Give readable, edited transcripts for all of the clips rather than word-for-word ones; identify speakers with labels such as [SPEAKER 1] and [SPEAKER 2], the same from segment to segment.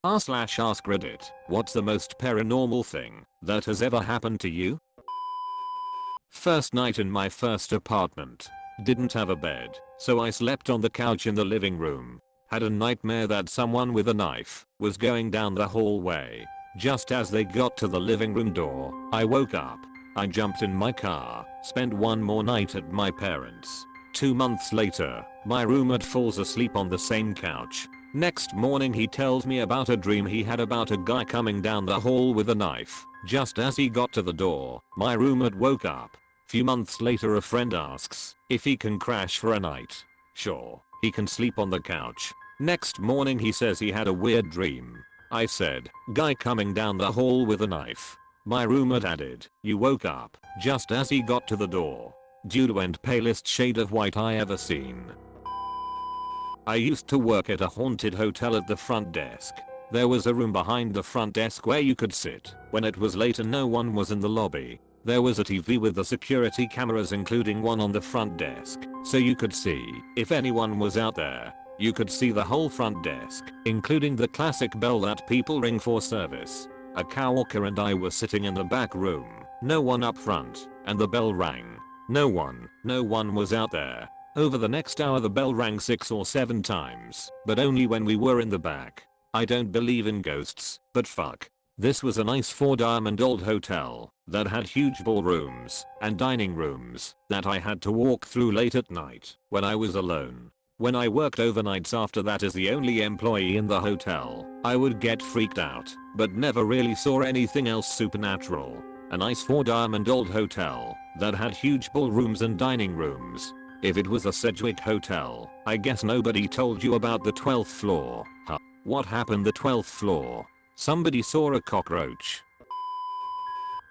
[SPEAKER 1] r/AskReddit, what's the most paranormal thing that has ever happened to you? First night in my first apartment. Didn't have a bed, so I slept on the couch in the living room. Had a nightmare that someone with a knife was going down the hallway. Just as they got to the living room door, I woke up. I jumped in my car, spent one more night at my parents'. 2 months later, my roommate falls asleep on the same couch. Next morning he tells me about a dream he had about a guy coming down the hall with a knife. Just as he got to the door, my roommate woke up. Few months later a friend asks if he can crash for a night. Sure, he can sleep on the couch. Next morning he says he had a weird dream. I said, guy coming down the hall with a knife. My roommate added, you woke up just as he got to the door. Dude went palest shade of white I ever seen. I used to work at a haunted hotel at the front desk. There was a room behind the front desk where you could sit when it was late and no one was in the lobby. There was a TV with the security cameras including one on the front desk, so you could see if anyone was out there. You could see the whole front desk, including the classic bell that people ring for service. A coworker and I were sitting in the back room, no one up front, and the bell rang. No one was out there. Over the next hour the bell rang 6 or 7 times, but only when we were in the back. I don't believe in ghosts, but fuck. This was a nice 4-diamond-old hotel that had huge ballrooms and dining rooms that I had to walk through late at night when I was alone. When I worked overnights after that as the only employee in the hotel, I would get freaked out, but never really saw anything else supernatural. A nice 4-diamond-old hotel that had huge ballrooms and dining rooms. If it was a Sedgwick hotel, I guess nobody told you about the 12th floor. Huh? What happened the 12th floor? Somebody saw a cockroach.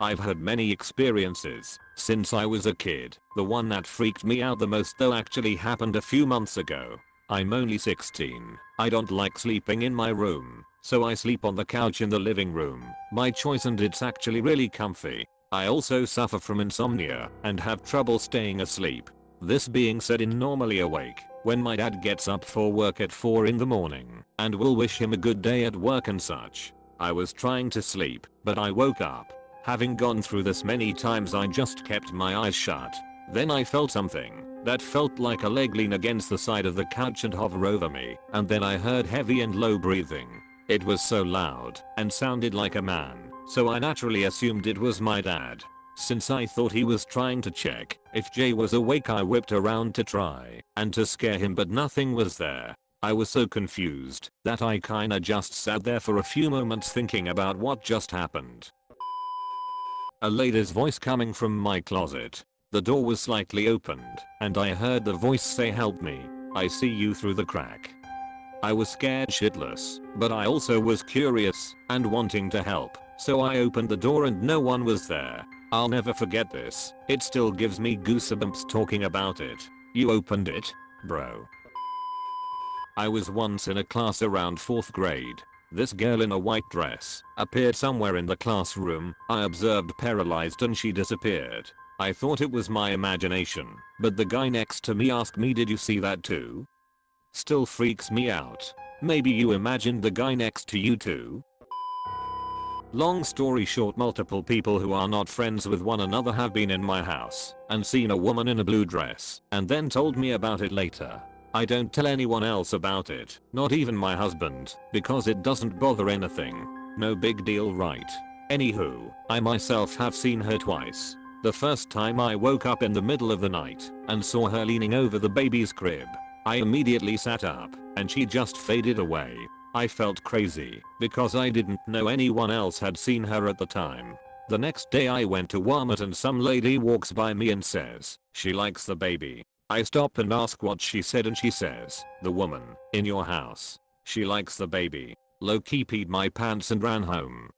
[SPEAKER 1] I've had many experiences since I was a kid. The one that freaked me out the most though actually happened a few months ago. I'm only 16. I don't like sleeping in my room, so I sleep on the couch in the living room. My choice and it's actually really comfy. I also suffer from insomnia and have trouble staying asleep. This being said, I'm normally awake when my dad gets up for work at 4 in the morning and will wish him a good day at work and such. I was trying to sleep, but I woke up. Having gone through this many times I just kept my eyes shut. Then I felt something that felt like a leg lean against the side of the couch and hover over me, and then I heard heavy and low breathing. It was so loud and sounded like a man, so I naturally assumed it was my dad. Since I thought he was trying to check if Jay was awake, I whipped around to try and to scare him, but nothing was there. I was so confused that I kinda just sat there for a few moments thinking about what just happened. A lady's voice coming from my closet. The door was slightly opened and I heard the voice say, help me, I see you through the crack. I was scared shitless, but I also was curious and wanting to help, so I opened the door and no one was there. I'll never forget this. It still gives me goosebumps talking about it. You opened it, bro? I was once in a class around 4th grade. This girl in a white dress appeared somewhere in the classroom. I observed paralyzed and she disappeared. I thought it was my imagination, but the guy next to me asked me, did you see that too? Still freaks me out. Maybe you imagined the guy next to you too? Long story short, multiple people who are not friends with one another have been in my house and seen a woman in a blue dress and then told me about it later. I don't tell anyone else about it, not even my husband, because it doesn't bother anything. No big deal, right? Anywho, I myself have seen her twice. The first time I woke up in the middle of the night and saw her leaning over the baby's crib. I immediately sat up and she just faded away. I felt crazy because I didn't know anyone else had seen her at the time. The next day I went to Walmart and some lady walks by me and says she likes the baby. I stop and ask what she said and she says, the woman in your house, she likes the baby. Low-key peed my pants and ran home.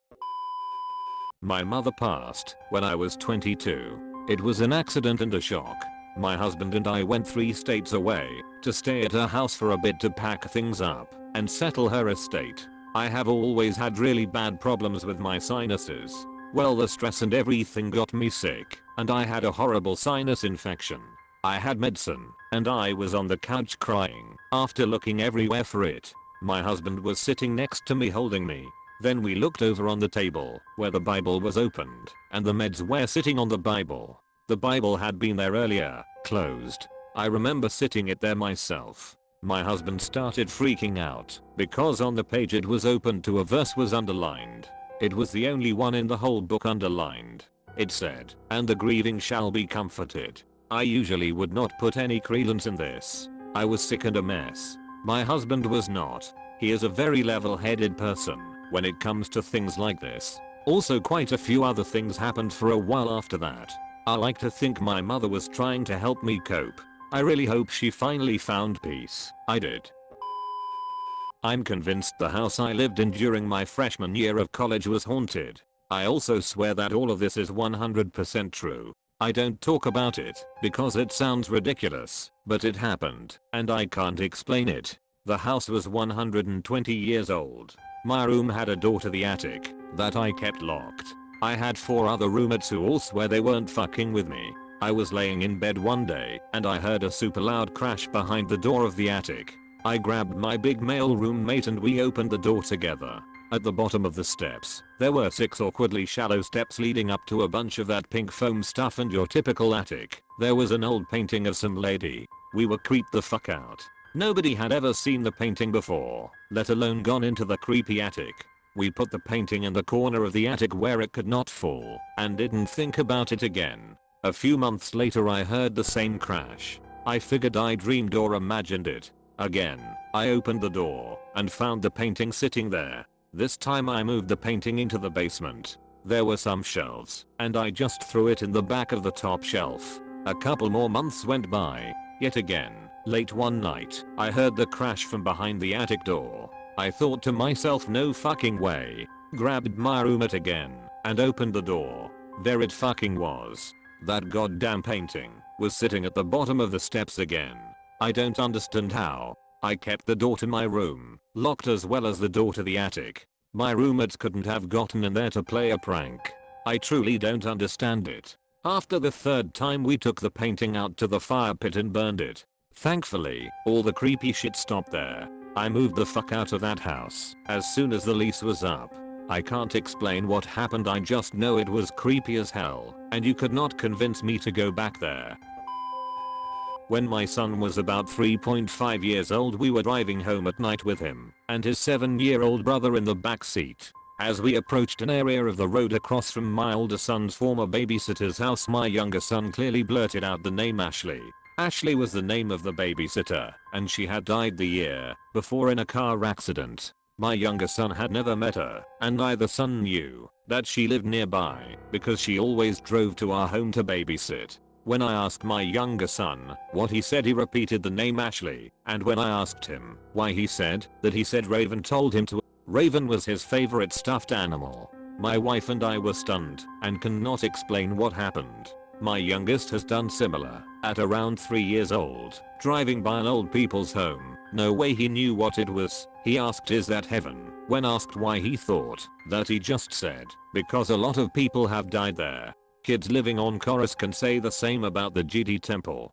[SPEAKER 1] My mother passed when I was 22. It was an accident and a shock. My husband and I went 3 states away to stay at her house for a bit to pack things up and settle her estate. I have always had really bad problems with my sinuses. Well, the stress and everything got me sick, and I had a horrible sinus infection. I had medicine, and I was on the couch crying after looking everywhere for it. My husband was sitting next to me holding me. Then we looked over on the table where the Bible was opened and the meds were sitting on the Bible. The Bible had been there earlier, closed. I remember sitting it there myself. My husband started freaking out because on the page it was open to a verse was underlined. It was the only one in the whole book underlined. It said, "And the grieving shall be comforted." I usually would not put any credence in this. I was sick and a mess. My husband was not. He is a very level-headed person when it comes to things like this. Also quite a few other things happened for a while after that. I like to think my mother was trying to help me cope. I really hope she finally found peace. I did. I'm convinced the house I lived in during my freshman year of college was haunted. I also swear that all of this is 100% true. I don't talk about it because it sounds ridiculous, but it happened and I can't explain it. The house was 120 years old. My room had a door to the attic that I kept locked. I had 4 other roommates who all swear they weren't fucking with me. I was laying in bed one day and I heard a super loud crash behind the door of the attic. I grabbed my big male roommate and we opened the door together. At the bottom of the steps, there were 6 awkwardly shallow steps leading up to a bunch of that pink foam stuff and your typical attic. There was an old painting of some lady. We were creeped the fuck out. Nobody had ever seen the painting before, let alone gone into the creepy attic. We put the painting in the corner of the attic where it could not fall and didn't think about it again. A few months later I heard the same crash. I figured I dreamed or imagined it. Again, I opened the door and found the painting sitting there. This time I moved the painting into the basement. There were some shelves and I just threw it in the back of the top shelf. A couple more months went by. Yet again, late one night, I heard the crash from behind the attic door. I thought to myself, no fucking way. Grabbed my roommate again and opened the door. There it fucking was. That goddamn painting was sitting at the bottom of the steps again. I don't understand how. I kept the door to my room locked as well as the door to the attic. My roommates couldn't have gotten in there to play a prank. I truly don't understand it. After the 3rd time we took the painting out to the fire pit and burned it. Thankfully, all the creepy shit stopped there. I moved the fuck out of that house as soon as the lease was up. I can't explain what happened, I just know it was creepy as hell and you could not convince me to go back there. When my son was about 3.5 years old we were driving home at night with him and his 7-year-old brother in the back seat. As we approached an area of the road across from my older son's former babysitter's house, my younger son clearly blurted out the name Ashley. Ashley was the name of the babysitter and she had died the year before in a car accident. My younger son had never met her and neither son knew that she lived nearby because she always drove to our home to babysit. When I asked my younger son what he said, he repeated the name Ashley, and when I asked him why, he said Raven told him to. Raven was his favorite stuffed animal. My wife and I were stunned and cannot explain what happened. My youngest has done similar at around 3 years old, driving by an old people's home. No way he knew what it was. He asked, "Is that heaven?" When asked why, he thought that he just said, "Because a lot of people have died there." Kids living on Chorus can say the same about the GD temple.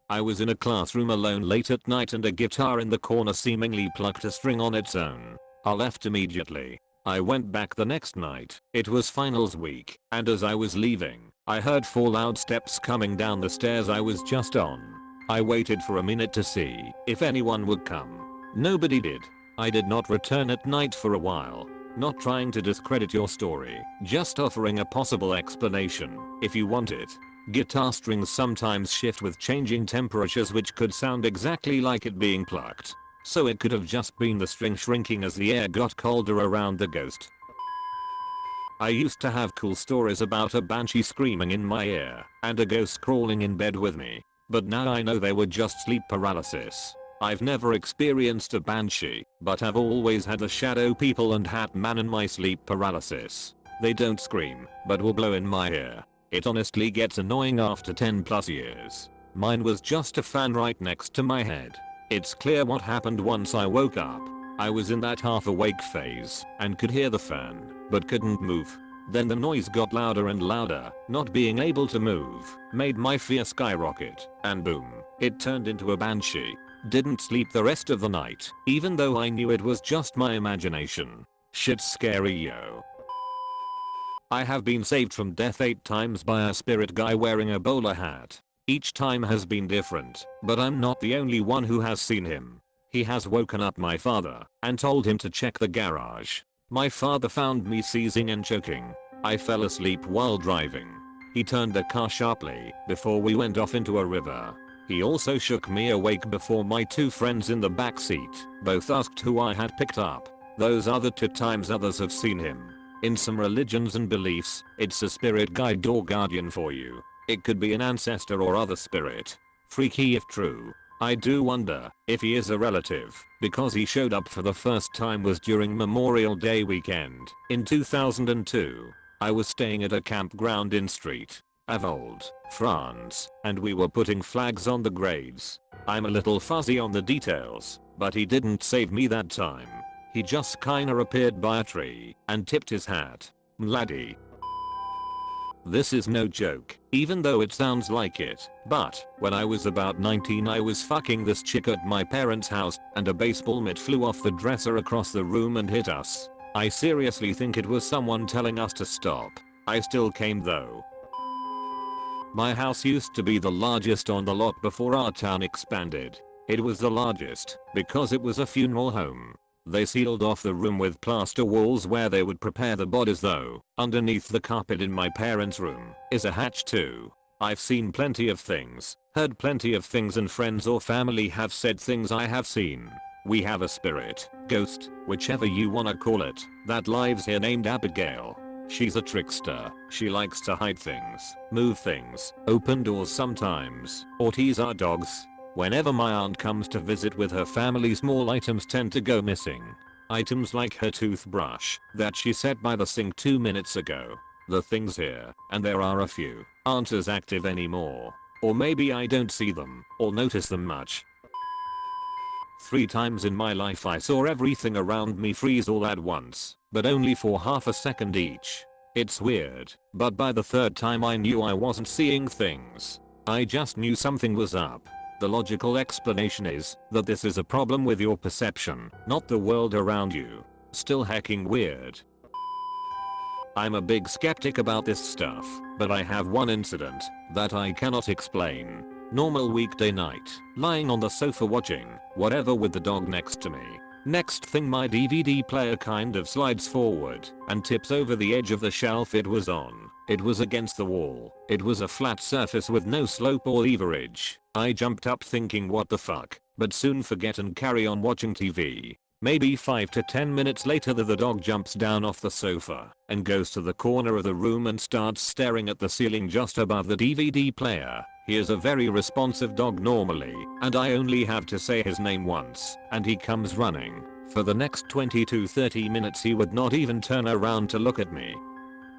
[SPEAKER 1] I was in a classroom alone late at night and a guitar in the corner seemingly plucked a string on its own. I left immediately. I went back the next night. It was finals week, and as I was leaving, I heard 4 loud steps coming down the stairs I was just on. I waited for a minute to see if anyone would come. Nobody did. I did not return at night for a while. Not trying to discredit your story, just offering a possible explanation if you want it. Guitar strings sometimes shift with changing temperatures, which could sound exactly like it being plucked. So it could have just been the string shrinking as the air got colder around the ghost. I used to have cool stories about a banshee screaming in my ear and a ghost crawling in bed with me, but now I know they were just sleep paralysis. I've never experienced a banshee, but I've always had the shadow people and hat man in my sleep paralysis. They don't scream, but will blow in my ear. It honestly gets annoying after 10+ years. Mine was just a fan right next to my head. It's clear what happened once I woke up. I was in that half awake phase and could hear the fan, but couldn't move. Then the noise got louder and louder. Not being able to move made my fear skyrocket, and boom, it turned into a banshee. Didn't sleep the rest of the night, even though I knew it was just my imagination. Shit's scary, yo. I have been saved from death 8 times by a spirit guy wearing a bowler hat. Each time has been different, but I'm not the only one who has seen him. He has woken up my father and told him to check the garage. My father found me seizing and choking. I fell asleep while driving. He turned the car sharply before we went off into a river. He also shook me awake before my 2 friends in the back seat both asked who I had picked up. Those are the 2 times others have seen him. In some religions and beliefs, it's a spirit guide or guardian for you. It could be an ancestor or other spirit. Freaky if true. I do wonder if he is a relative, because he showed up for the first time was during Memorial Day weekend in 2002. I was staying at a campground in Street Avold, France, and we were putting flags on the graves. I'm a little fuzzy on the details, but he didn't save me that time. He just kinda appeared by a tree and tipped his hat. Laddie. This is no joke, even though it sounds like it, but when I was about 19 I was fucking this chick at my parents' house and a baseball mitt flew off the dresser across the room and hit us. I seriously think it was someone telling us to stop. I still came though. My house used to be the largest on the lot before our town expanded. It was the largest because it was a funeral home. They sealed off the room with plaster walls where they would prepare the bodies though. Underneath the carpet in my parents' room is a hatch too. I've seen plenty of things, heard plenty of things, and friends or family have said things I have seen. We have a spirit, ghost, whichever you wanna call it, that lives here named Abigail. She's a trickster. She likes to hide things, move things, open doors sometimes, or tease our dogs. Whenever my aunt comes to visit with her family, small items tend to go missing. Items like her toothbrush that she set by the sink 2 minutes ago. The things here, and there are a few, aren't as active anymore. Or maybe I don't see them or notice them much. 3 times in my life I saw everything around me freeze all at once, but only for half a second each. It's weird, but by the 3rd time I knew I wasn't seeing things. I just knew something was up. The logical explanation is that this is a problem with your perception, not the world around you. Still hecking weird. I'm a big skeptic about this stuff, but I have one incident that I cannot explain. Normal weekday night, lying on the sofa watching whatever with the dog next to me. Next thing my DVD player kind of slides forward and tips over the edge of the shelf it was on. It was against the wall. It was a flat surface with no slope or leverage. I jumped up thinking what the fuck, but soon forget and carry on watching TV. Maybe 5 to 10 minutes later the dog jumps down off the sofa and goes to the corner of the room and starts staring at the ceiling just above the DVD player. He is a very responsive dog normally, and I only have to say his name once and he comes running. For the next 20 to 30 minutes he would not even turn around to look at me.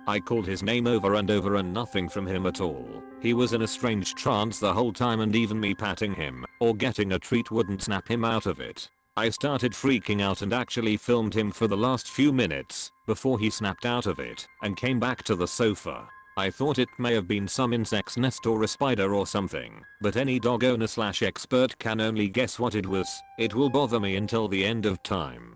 [SPEAKER 1] I called his name over and over and nothing from him at all. He was in a strange trance the whole time, and even me patting him or getting a treat wouldn't snap him out of it. I started freaking out and actually filmed him for the last few minutes before he snapped out of it and came back to the sofa. I thought it may have been some insect's nest or a spider or something, but any dog owner/expert can only guess what it was. It will bother me until the end of time.